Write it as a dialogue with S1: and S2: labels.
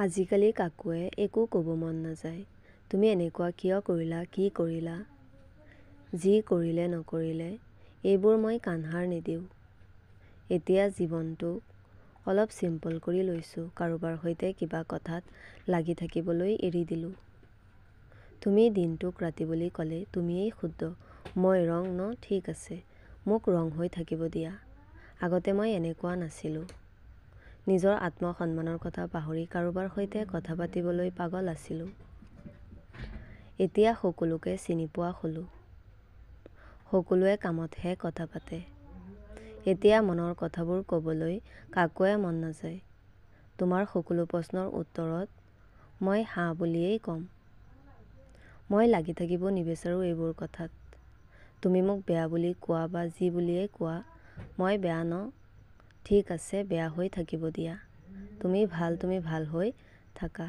S1: আজিকালি কাকোৱে একো ক'ব মন নাযায়। তুমি এনেকুৱা কিয় কৰিলা, কি কৰিলা? যি কৰিলে নকৰিলে এইবোৰ মই কাণসাৰ নিদিওঁ। এতিয়া জীৱনটোক অলপ চিম্পল কৰি লৈছোঁ। কাৰোবাৰ সৈতে কিবা কথাত লাগি থাকিবলৈ এৰি দিলোঁ। তুমি দিনটোক ৰাতি বুলি ক'লে তুমিয়েই শুদ্ধ। মই ৰং ন, ঠিক আছে, মোক ৰং হৈ থাকিব দিয়া। আগতে মই এনেকুৱা নাছিলোঁ। নিজৰ আত্মসন্মানৰ কথা পাহৰি কাৰোবাৰ সৈতে কথা পাতিবলৈ পাগল আছিলোঁ। এতিয়া সকলোকে চিনি পোৱা হ'লোঁ। সকলোৱে কামতহে কথা পাতে। এতিয়া মনৰ কথাবোৰ ক'বলৈ কাকোৱে মন নাযায়। তোমাৰ সকলো প্ৰশ্নৰ উত্তৰত মই হাঁ বুলিয়েই ক'ম। মই লাগি থাকিব নিবিচাৰোঁ এইবোৰ কথাত। তুমি মোক বেয়া বুলি কোৱা বা যি বুলিয়েই কোৱা, মই বেয়া ন, ঠিক আছে, বেয়া হৈ থাকিব দিয়া। তুমি ভাল হৈ থাকা।